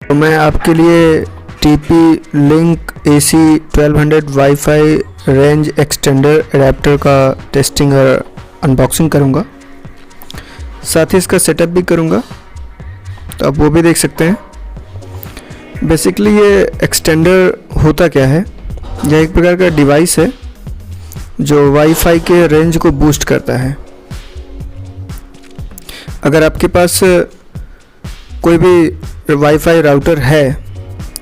तो मैं आपके लिए TP link AC 1200 wifi range extender adapter का टेस्टिंग और अनबॉक्सिंग करूँगा, साथ ही इसका सेटअप भी करूँगा, तो आप वो भी देख सकते हैं। बेसिकली ये एक्सटेंडर होता क्या है, यह एक प्रकार का डिवाइस है जो वाईफाई के रेंज को बूस्ट करता है। अगर आपके पास कोई भी वाईफाई राउटर है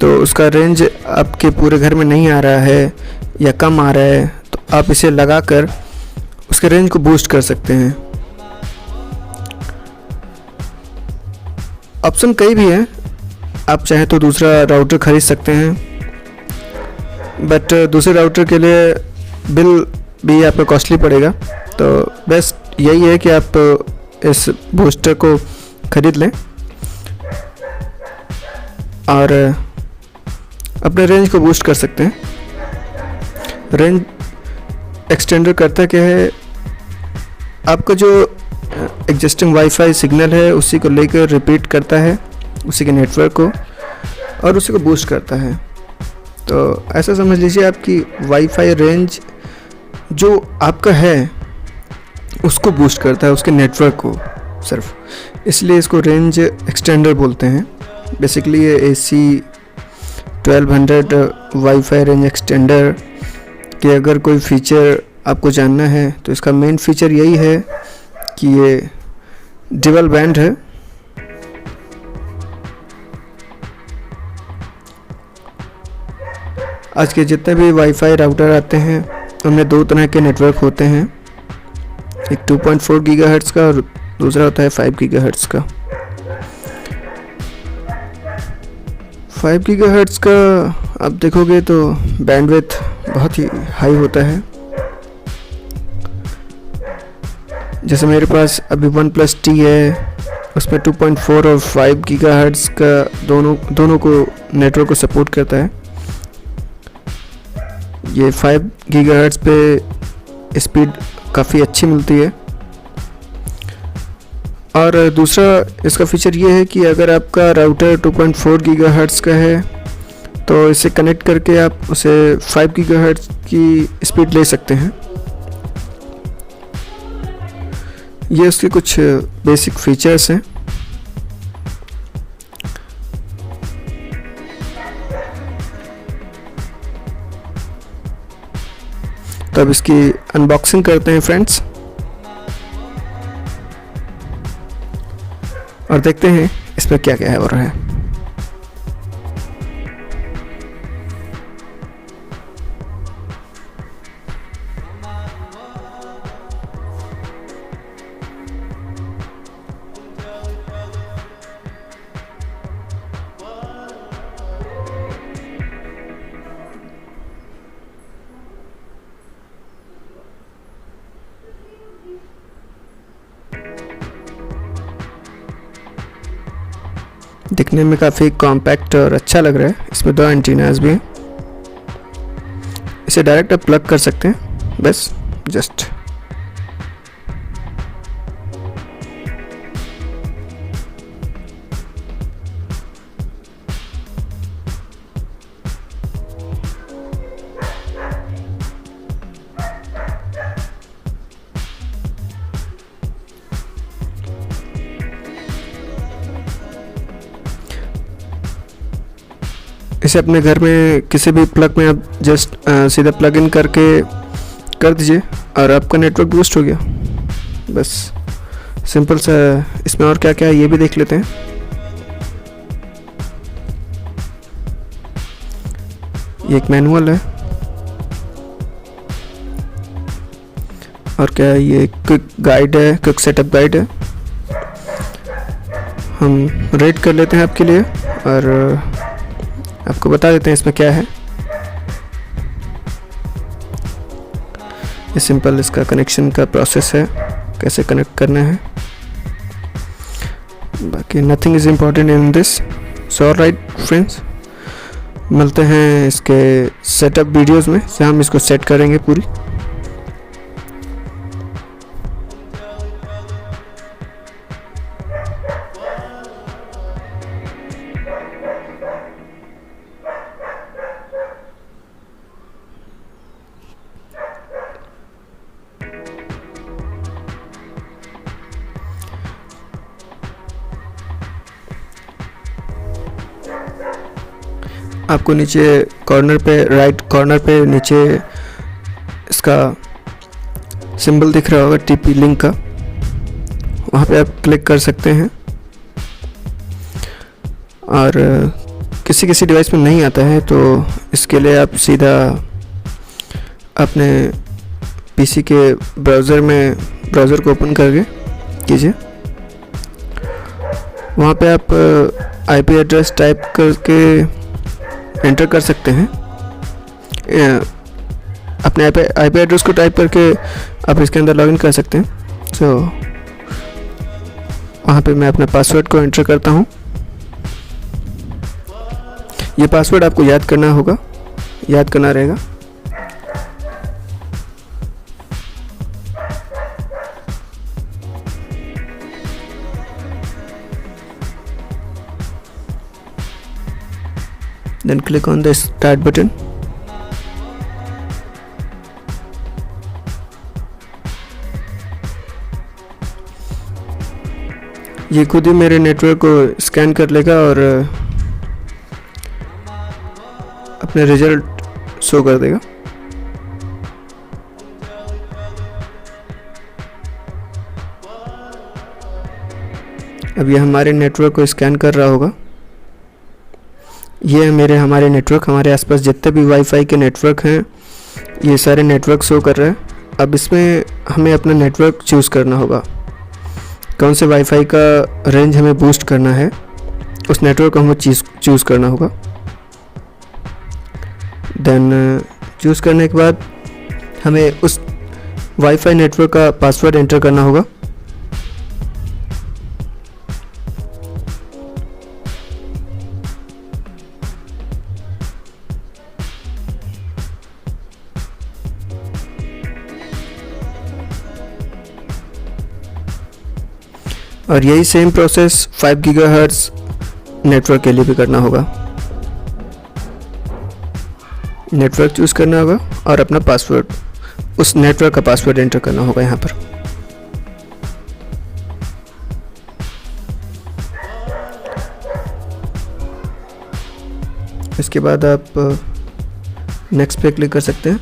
तो उसका रेंज आपके पूरे घर में नहीं आ रहा है या कम आ रहा है, तो आप इसे लगाकर उसके रेंज को बूस्ट कर सकते हैं। ऑप्शन कई भी हैं, आप चाहें तो दूसरा राउटर खरीद सकते हैं, बट दूसरे राउटर के लिए बिल भी आपको कॉस्टली पड़ेगा। तो बेस्ट यही है कि आप इस बूस्टर को खरीद लें और अपने रेंज को बूस्ट कर सकते हैं। रेंज एक्सटेंडर करता क्या है, आपका जो एग्जिस्टिंग वाईफाई सिग्नल है उसी को लेकर रिपीट करता है, उसी के नेटवर्क को, और उसी को बूस्ट करता है। तो ऐसा समझ लीजिए आपकी वाईफाई रेंज जो आपका है उसको बूस्ट करता है, उसके नेटवर्क को सिर्फ, इसलिए इसको रेंज एक्सटेंडर बोलते हैं। बेसिकली ये AC 1200 वाईफाई रेंज एक्सटेंडर के अगर कोई फीचर आपको जानना है तो इसका मेन फीचर यही है कि ये डुअल बैंड है। आज के जितने भी वाईफाई राउटर आते हैं उनमें दो तरह के नेटवर्क होते हैं, एक 2.4 गीगाहर्ट्ज़ का और दूसरा होता है 5 गीगाहर्ट्ज़ का। 5 गीगाहर्ट्ज़ का आप देखोगे तो बैंडविड्थ बहुत ही हाई होता है। जैसे मेरे पास अभी OnePlus T है, उसमें 2.4 और 5 गीगाहर्ट्ज़ का दोनों को नेटवर्क को सपोर्ट करता है। ये 5 गीगाहर्ट्ज़ पे स्पीड काफ़ी अच्छी मिलती है। और दूसरा इसका फीचर ये है कि अगर आपका राउटर 2.4 गीगाहर्ट्ज़ का है तो इसे कनेक्ट करके आप उसे 5 गीगाहर्ट्ज़ की स्पीड ले सकते हैं। ये उसके कुछ बेसिक फीचर्स हैं। तो अब इसकी अनबॉक्सिंग करते हैं फ्रेंड्स, और देखते हैं इसमें क्या क्या हो रहा है। दिखने में काफ़ी कॉम्पैक्ट और अच्छा लग रहा है। इसमें 2 एंटीनास भी हैं। इसे डायरेक्ट आप प्लग कर सकते हैं, बस जस्ट। इसे अपने घर में किसी भी प्लग में आप जस्ट सीधा प्लग इन करके कर दीजिए और आपका नेटवर्क बूस्ट हो गया। बस सिंपल सा। इसमें और क्या क्या है ये भी देख लेते हैं। ये एक मैनुअल है, और क्या है, ये क्विक गाइड है, क्विक सेटअप गाइड है। हम रेड कर लेते हैं आपके लिए और आपको बता देते हैं इसमें क्या है। ये सिंपल इसका कनेक्शन का प्रोसेस है, कैसे कनेक्ट करना है। बाकी nothing is important in this. So alright friends, मिलते हैं इसके सेटअप वीडियोस में, जहाँ हम इसको सेट करेंगे पूरी। आपको नीचे कॉर्नर पे, राइट कॉर्नर पे नीचे इसका सिंबल दिख रहा होगा टीपी लिंक का, वहाँ पे आप क्लिक कर सकते हैं। और किसी किसी डिवाइस में नहीं आता है तो इसके लिए आप सीधा अपने पीसी के ब्राउज़र को ओपन करके कीजिए। वहाँ पे आप आईपी एड्रेस टाइप करके एंटर कर सकते हैं। अपने आईपी एड्रेस को टाइप करके आप इसके अंदर लॉगिन कर सकते हैं। सो वहाँ पे मैं अपना पासवर्ड को एंटर करता हूँ। ये पासवर्ड आपको याद करना होगा, याद करना रहेगा। Then click on the start button. ये खुद ही मेरे नेटवर्क को स्कैन कर लेगा और अपने रिजल्ट शो कर देगा। अब ये हमारे नेटवर्क को स्कैन कर रहा होगा। ये हमारे नेटवर्क, हमारे आसपास जितने भी वाईफाई के नेटवर्क हैं ये सारे नेटवर्क शो कर रहे हैं। अब इसमें हमें अपना नेटवर्क चूज़ करना होगा, कौन से वाईफाई का रेंज हमें बूस्ट करना है, उस नेटवर्क को हमें चूज़ करना होगा। देन चूज़ करने के बाद हमें उस वाईफाई नेटवर्क का पासवर्ड एंटर करना होगा। और यही सेम प्रोसेस 5 गीगाहर्ट्ज़ नेटवर्क के लिए भी करना होगा। नेटवर्क चूज़ करना होगा और अपना पासवर्ड, उस नेटवर्क का पासवर्ड एंटर करना होगा यहाँ पर। इसके बाद आप नेक्स्ट पे क्लिक कर सकते हैं।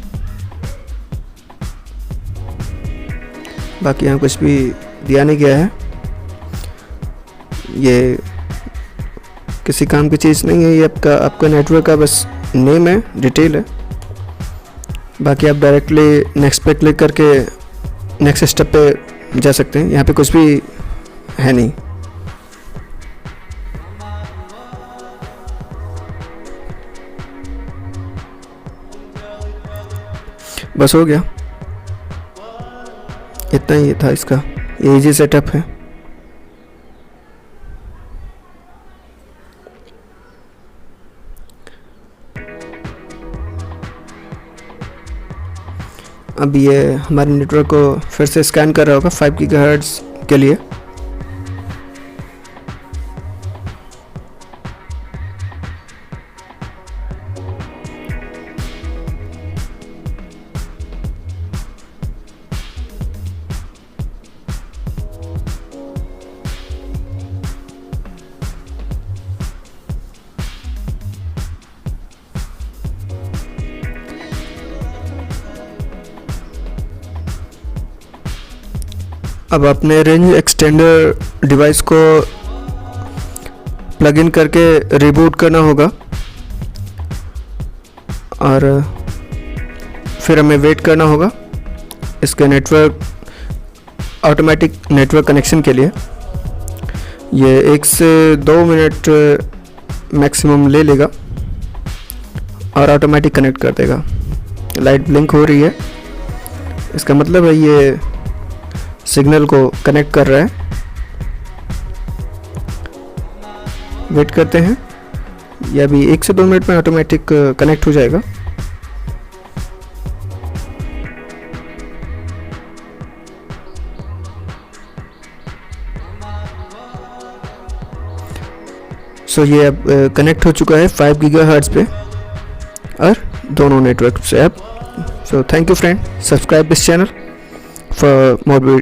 बाकी यहाँ कुछ भी दिया नहीं गया है, ये किसी काम की चीज़ नहीं है। ये आपका नेटवर्क का बस नेम है, डिटेल है। बाकी आप डायरेक्टली नेक्स्ट पे क्लिक करके नेक्स्ट स्टेप पे जा सकते हैं। यहाँ पे कुछ भी है नहीं। बस हो गया, इतना ही था इसका। ये इजी सेटअप है। अब ये हमारे नेटवर्क को फिर से स्कैन कर रहा होगा 5 गीगाहर्ट्ज़ के लिए। अब अपने रेंज एक्सटेंडर डिवाइस को प्लग इन करके रिबूट करना होगा और फिर हमें वेट करना होगा इसके ऑटोमेटिक नेटवर्क कनेक्शन के लिए। ये 1 से 2 मिनट मैक्सिमम ले लेगा और ऑटोमेटिक कनेक्ट कर देगा। लाइट ब्लिंक हो रही है, इसका मतलब है ये सिग्नल को कनेक्ट कर रहा है। वेट करते हैं, यह भी 1 से 2 मिनट में ऑटोमेटिक कनेक्ट हो जाएगा। सो ये अब कनेक्ट हो चुका है 5 गीगाहर्ट्ज़ पे और दोनों नेटवर्क से अब। So thank you friend, subscribe this channel for more